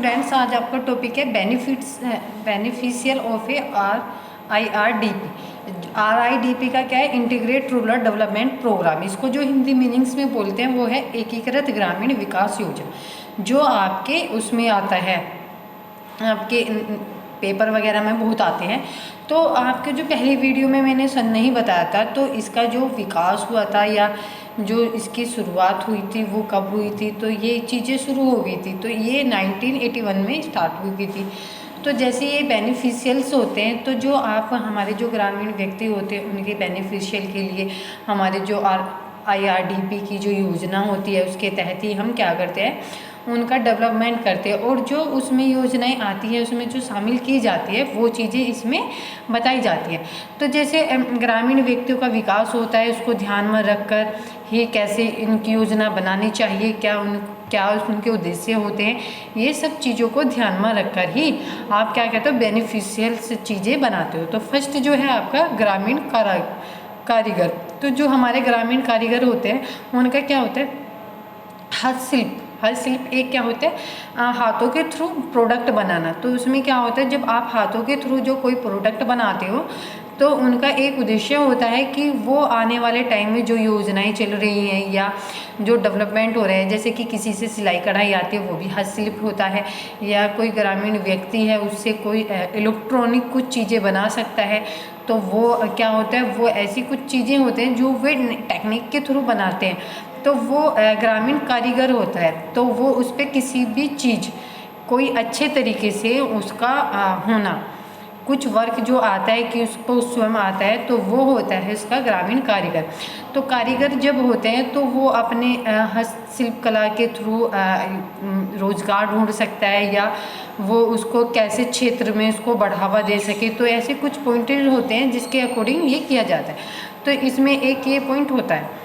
Students, आज आपका topic है बेनिफिशियल ऑफ ए RIDP का क्या है? Integrate rural development programme. इसको जो हिंदी मीनिंग्स में बोलते हैं वो है एकीकृत ग्रामीण विकास योजना, जो आपके उसमें आता है, आपके पेपर वगैरह में बहुत आते हैं। तो आपके जो पहली वीडियो में मैंने नहीं बताया था, तो इसका जो विकास हुआ था या जो इसकी शुरुआत हुई थी वो कब हुई थी, तो ये चीज़ें शुरू हो गई थी, तो ये 1981 में स्टार्ट हुई थी। तो जैसे ये बेनिफिशियल्स होते हैं, तो जो आप हमारे जो ग्रामीण व्यक्ति होते हैं उनके बेनिफिशियल के लिए हमारे जो IRDP की जो योजना होती है उसके तहत ही हम क्या करते हैं, उनका डेवलपमेंट करते हैं। और जो उसमें योजनाएं आती है उसमें जो शामिल की जाती है वो चीज़ें इसमें बताई जाती है। तो जैसे ग्रामीण व्यक्तियों का विकास होता है, उसको ध्यान में रखकर ही कैसे इनकी योजना बनानी चाहिए, क्या उनके उद्देश्य होते हैं, ये सब चीज़ों को ध्यान में रखकर ही आप क्या कहते हो, बेनिफिशियल चीज़ें बनाते हो। तो फर्स्ट जो है आपका ग्रामीण कारीगर। तो जो हमारे ग्रामीण कारीगर होते हैं उनका क्या होता है, हस्तशिल्प एक क्या होता है, हाथों के थ्रू प्रोडक्ट बनाना। तो उसमें क्या होता है, जब आप हाथों के थ्रू जो कोई प्रोडक्ट बनाते हो तो उनका एक उद्देश्य होता है कि वो आने वाले टाइम में जो योजनाएं चल रही हैं या जो डेवलपमेंट हो रहे हैं, जैसे कि किसी से सिलाई कढ़ाई आती है वो भी हस्तशिल्प होता है, या कोई ग्रामीण व्यक्ति है उससे कोई इलेक्ट्रॉनिक कुछ चीज़ें बना सकता है, तो वो क्या होता है, वो ऐसी कुछ चीज़ें होते हैं जो वे टेक्निक के थ्रू बनाते हैं, तो वो ग्रामीण कारीगर होता है। तो वो उस पर किसी भी चीज़ कोई अच्छे तरीके से उसका होना, कुछ वर्क जो आता है कि उसको स्वयं आता है, तो वो होता है इसका ग्रामीण कारीगर। तो कारीगर जब होते हैं तो वो अपने हस्तशिल्प कला के थ्रू रोजगार ढूंढ सकता है, या वो उसको कैसे क्षेत्र में उसको बढ़ावा दे सके। तो ऐसे कुछ पॉइंटेज होते हैं जिसके अकॉर्डिंग ये किया जाता है। तो इसमें एक ये पॉइंट होता है।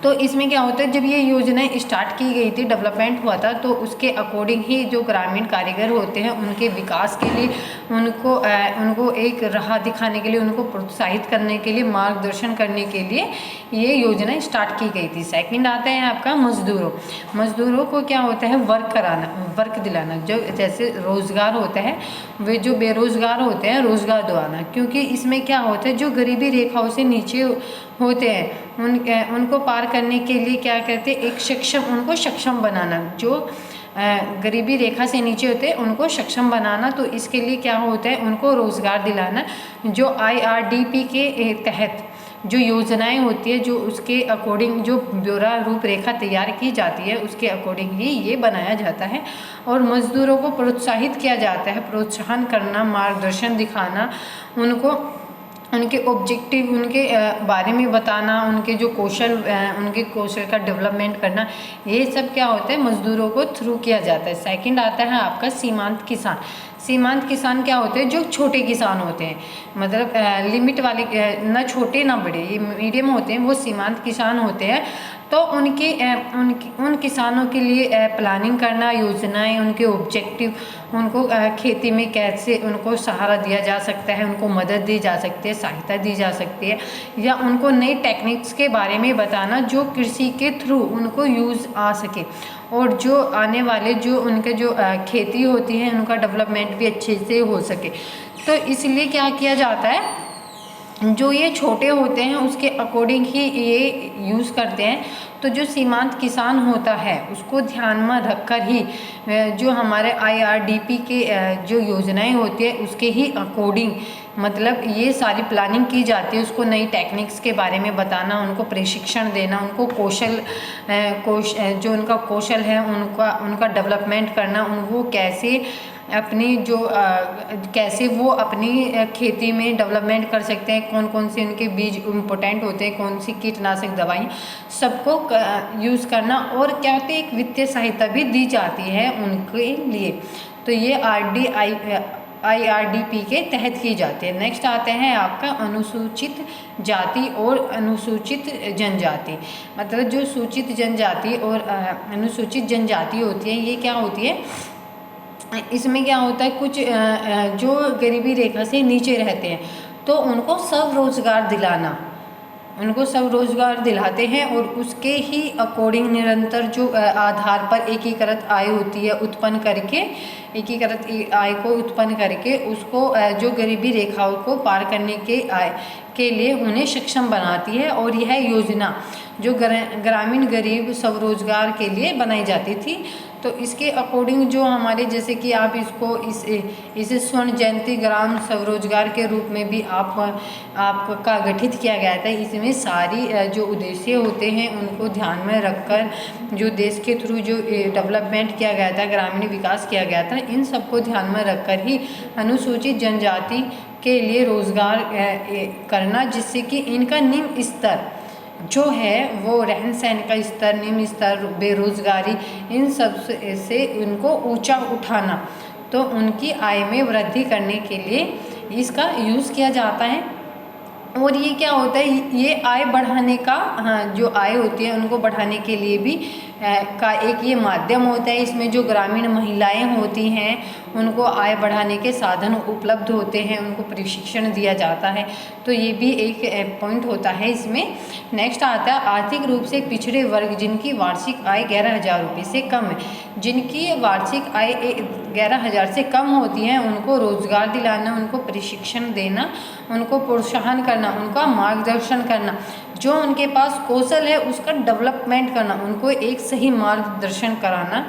तो इसमें क्या होता है, जब ये योजनाएं स्टार्ट की गई थी, डेवलपमेंट हुआ था, तो उसके अकॉर्डिंग ही जो ग्रामीण कारीगर होते हैं उनके विकास के लिए, उनको एक राह दिखाने के लिए, उनको प्रोत्साहित करने के लिए, मार्गदर्शन करने के लिए ये योजनाएं स्टार्ट की गई थी। सेकंड आता है आपका मजदूरों को क्या होता है, वर्क दिलाना। जो जैसे रोज़गार होता है, वे जो बेरोज़गार होते हैं रोज़गार दिलाना, क्योंकि इसमें क्या होता है, जो गरीबी रेखाओं से नीचे होते हैं उनको पार करने के लिए क्या करते हैं, उनको सक्षम बनाना। जो गरीबी रेखा से नीचे होते हैं उनको सक्षम बनाना, तो इसके लिए क्या होता है, उनको रोज़गार दिलाना। जो IRDP के तहत जो योजनाएं होती है, जो उसके अकॉर्डिंग जो ब्यौरा रूपरेखा तैयार की जाती है उसके अकॉर्डिंग ही ये बनाया जाता है। और मज़दूरों को प्रोत्साहित किया जाता है, प्रोत्साहन करना, मार्गदर्शन दिखाना, उनको उनके ऑब्जेक्टिव, उनके बारे में बताना, उनके कौशल का डेवलपमेंट करना, ये सब क्या होता है, मज़दूरों को थ्रू किया जाता है। सेकंड आता है आपका सीमांत किसान क्या होते हैं, जो छोटे किसान होते हैं, मतलब लिमिट वाले, ना छोटे ना बड़े, ये मीडियम होते हैं, वो सीमांत किसान होते हैं। तो उन किसानों के लिए प्लानिंग करना, योजनाएं, उनके ऑब्जेक्टिव, उनको खेती में कैसे उनको सहारा दिया जा सकता है, उनको मदद दी जा सकती है, सहायता दी जा सकती है, या उनको नई टेक्निक्स के बारे में बताना जो कृषि के थ्रू उनको यूज़ आ सके, और जो आने वाले जो उनके जो खेती होती है उनका डेवलपमेंट भी अच्छे से हो सके। तो इसलिए क्या किया जाता है, जो ये छोटे होते हैं उसके अकॉर्डिंग ही ये यूज़ करते हैं। तो जो सीमांत किसान होता है उसको ध्यान में रखकर ही जो हमारे IRDP के जो योजनाएं होती है उसके ही अकॉर्डिंग, मतलब ये सारी प्लानिंग की जाती है। उसको नई टेक्निक्स के बारे में बताना, उनको प्रशिक्षण देना, उनको जो उनका कौशल है उनका डेवलपमेंट करना, वो कैसे वो अपनी खेती में डेवलपमेंट कर सकते हैं, कौन कौन से उनके बीज इम्पोर्टेंट होते हैं, कौन सी कीटनाशक दवाई, सबको यूज़ करना। और क्या होती है, एक वित्तीय सहायता भी दी जाती है उनके लिए। तो ये IRDP के तहत की जाती है। नेक्स्ट आते हैं आपका अनुसूचित जाति और अनुसूचित जनजाति। मतलब जो सूचित जनजाति और अनुसूचित जनजाति होती है, ये क्या होती है, इसमें क्या होता है, कुछ जो गरीबी रेखा से नीचे रहते हैं तो उनको सब रोजगार दिलाना, उनको सब रोज़गार दिलाते हैं और उसके ही अकॉर्डिंग निरंतर जो आधार पर एकीकृत आय होती है उत्पन्न करके, एकीकृत आय को उत्पन्न करके उसको जो गरीबी रेखाओं को पार करने के आय के लिए उन्हें सक्षम बनाती है। और यह योजना जो ग्रामीण गरीब स्वरोजगार के लिए बनाई जाती थी। तो इसके अकॉर्डिंग जो हमारे, जैसे कि आप इसको इसे स्वर्ण जयंती ग्राम स्वरोजगार के रूप में भी आपका गठित किया गया था। इसमें सारी जो उद्देश्य होते हैं उनको ध्यान में रखकर जो देश के थ्रू जो डेवलपमेंट किया गया था, ग्रामीण विकास किया गया था, इन सबको ध्यान में रखकर ही अनुसूचित जनजाति के लिए रोज़गार करना, जिससे कि इनका निम्न स्तर जो है वो रहन सहन का स्तर, निम्न स्तर, बेरोज़गारी, इन सब से उनको ऊंचा उठाना, तो उनकी आय में वृद्धि करने के लिए इसका यूज़ किया जाता है। और ये क्या होता है, ये आय बढ़ाने का, जो आय होती है उनको बढ़ाने के लिए भी का एक ये माध्यम होता है। इसमें जो ग्रामीण महिलाएं होती हैं उनको आय बढ़ाने के साधन उपलब्ध होते हैं, उनको प्रशिक्षण दिया जाता है। तो ये भी एक पॉइंट होता है इसमें। नेक्स्ट आता है आर्थिक रूप से पिछड़े वर्ग जिनकी वार्षिक आय 11,000 रुपये से कम है। जिनकी वार्षिक आय 11,000 से कम होती है उनको रोज़गार दिलाना, उनको प्रशिक्षण देना, उनको प्रोत्साहन करना, उनका मार्गदर्शन करना, जो उनके पास कौशल है उसका डेवलपमेंट करना, उनको एक सही मार्गदर्शन कराना,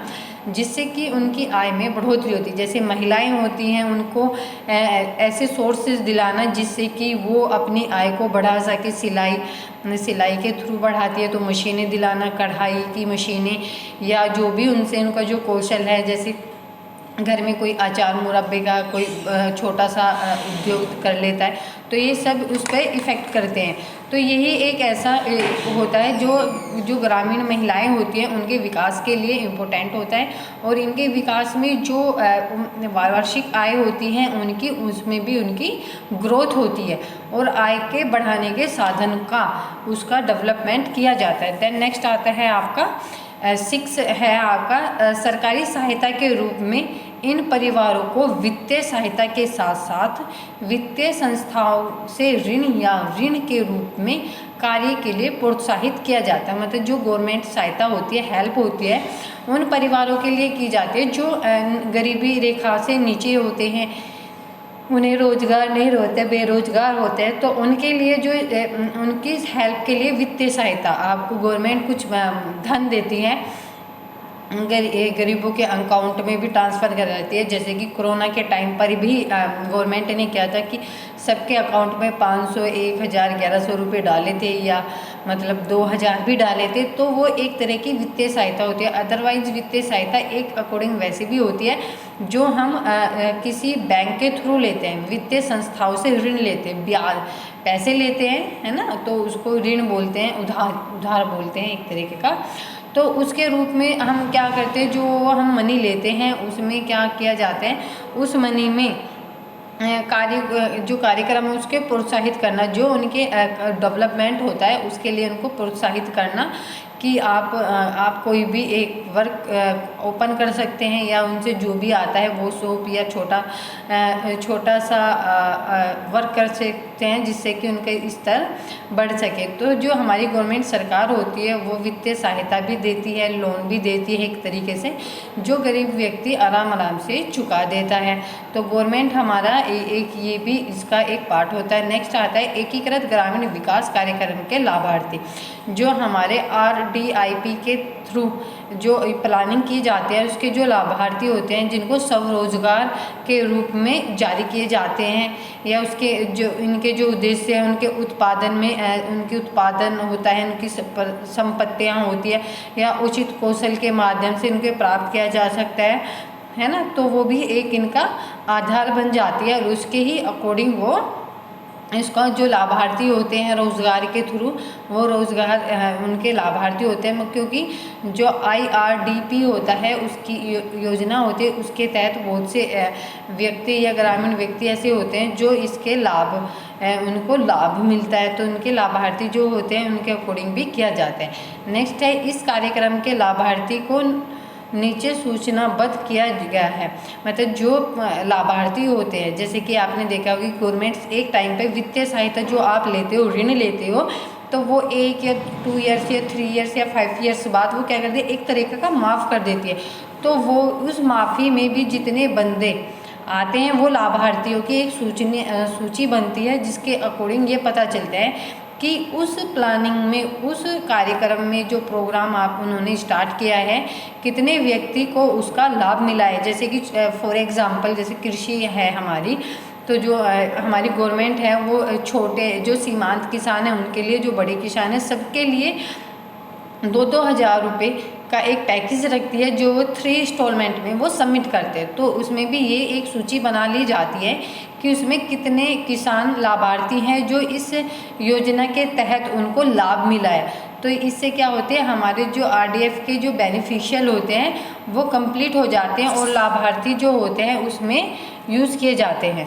जिससे कि उनकी आय में बढ़ोतरी होती है। जैसे महिलाएं होती हैं उनको ऐसे सोर्सेज दिलाना जिससे कि वो अपनी आय को बढ़ा सके। सिलाई के थ्रू बढ़ाती है तो मशीनें दिलाना, कढ़ाई की मशीनें, या जो भी उनसे उनका जो कौशल है, जैसे घर में कोई अचार मुरब्बे का कोई छोटा सा उद्योग कर लेता है, तो ये सब उस पर इफ़ेक्ट करते हैं। तो यही एक ऐसा होता है जो ग्रामीण महिलाएं होती हैं उनके विकास के लिए इम्पोर्टेंट होता है। और इनके विकास में जो वार्षिक आय होती है उनकी, उसमें भी उनकी ग्रोथ होती है और आय के बढ़ाने के साधन का उसका डेवलपमेंट किया जाता है। देन नेक्स्ट आता है आपका 6 है आपका सरकारी सहायता के रूप में इन परिवारों को वित्तीय सहायता के साथ साथ वित्तीय संस्थाओं से ऋण या ऋण के रूप में कार्य के लिए प्रोत्साहित किया जाता है। मतलब जो गवर्नमेंट सहायता होती है, हेल्प होती है, उन परिवारों के लिए की जाती है जो गरीबी रेखा से नीचे होते हैं, उन्हें रोज़गार नहीं होते, बेरोज़गार होते हैं। तो उनके लिए जो उनकी हेल्प के लिए वित्तीय सहायता आपको गवर्नमेंट कुछ धन देती है, गरीबों के अकाउंट में भी ट्रांसफ़र कर देती है। जैसे कि कोरोना के टाइम पर भी गवर्नमेंट ने किया था कि सबके अकाउंट में 500, 1000, 1100 रुपये डाले थे, या मतलब 2000 भी डाले थे। तो वो एक तरह की वित्तीय सहायता होती है। अदरवाइज़ वित्तीय सहायता एक अकॉर्डिंग वैसे भी होती है जो हम किसी बैंक के थ्रू लेते हैं, वित्तीय संस्थाओं से ऋण लेते हैं, ब्याज पैसे लेते हैं, है ना, तो उसको ऋण बोलते हैं, उधार बोलते हैं एक तरीके का। तो उसके रूप में हम क्या करते हैं, जो हम मनी लेते हैं उसमें क्या किया जाता है, उस मनी में जो कार्यक्रम है उसके प्रोत्साहित करना, जो उनके डेवलपमेंट होता है उसके लिए उनको प्रोत्साहित करना कि आप कोई भी एक वर्क ओपन कर सकते हैं, या उनसे जो भी आता है वो शॉप या छोटा सा वर्क कर सकते हैं, जिससे कि उनका स्तर बढ़ सके। तो जो हमारी गवर्नमेंट सरकार होती है वो वित्तीय सहायता भी देती है, लोन भी देती है एक तरीके से, जो गरीब व्यक्ति आराम से चुका देता है। तो गवर्नमेंट हमारा एक ये भी इसका एक पार्ट होता है। नेक्स्ट आता है एकीकृत ग्रामीण विकास कार्यक्रम के लाभार्थी, जो हमारे RDIP के थ्रू जो प्लानिंग की जाती है उसके जो लाभार्थी होते हैं, जिनको स्वरोजगार के रूप में जारी किए जाते हैं, या उसके जो इनके जो उद्देश्य है उनके उत्पादन में उनकी उत्पादन होता है, उनकी संपत्तियाँ होती है, या उचित कौशल के माध्यम से इनके प्राप्त किया जा सकता है ना। तो वो भी एक इनका आधार बन जाती है, और उसके ही अकॉर्डिंग वो इसका जो लाभार्थी होते हैं रोज़गार के थ्रू, वो रोज़गार उनके लाभार्थी होते हैं। क्योंकि जो IRDP होता है उसकी योजना होती है, उसके तहत बहुत से व्यक्ति या ग्रामीण व्यक्ति ऐसे होते हैं जो इसके उनको लाभ मिलता है। तो उनके लाभार्थी जो होते हैं उनके अकॉर्डिंग भी किया जाता है। नेक्स्ट है इस कार्यक्रम के लाभार्थी को नीचे सूचनाबद्ध किया गया है। मतलब जो लाभार्थी होते हैं, जैसे कि आपने देखा होगा कि गवर्नमेंट एक टाइम पे वित्तीय सहायता जो आप लेते हो, ऋण लेते हो, तो वो 1 या 2 ईयर्स या 3 ईयर्स या 5 ईयर्स बाद वो क्या करती है, एक तरीके का माफ़ कर देती है। तो वो उस माफ़ी में भी जितने बंदे आते हैं वो लाभार्थियों की एक सूची बनती है, जिसके अकॉर्डिंग ये पता चलता है कि उस प्लानिंग में, उस कार्यक्रम में जो प्रोग्राम उन्होंने स्टार्ट किया है, कितने व्यक्ति को उसका लाभ मिला है। जैसे कि फॉर एग्जांपल जैसे कृषि है हमारी, तो जो हमारी गवर्नमेंट है वो छोटे जो सीमांत किसान हैं उनके लिए, जो बड़े किसान हैं सबके लिए 2-2 हज़ार रुपये का एक पैकेज रखती है, जो वो 3 इंस्टॉलमेंट में वो सबमिट करते हैं। तो उसमें भी ये एक सूची बना ली जाती है कि उसमें कितने किसान लाभार्थी हैं जो इस योजना के तहत उनको लाभ मिला है। तो इससे क्या होते हैं, हमारे जो आरडीएफ के जो बेनिफिशियल होते हैं वो कंप्लीट हो जाते हैं और लाभार्थी जो होते हैं उसमें यूज़ किए जाते हैं।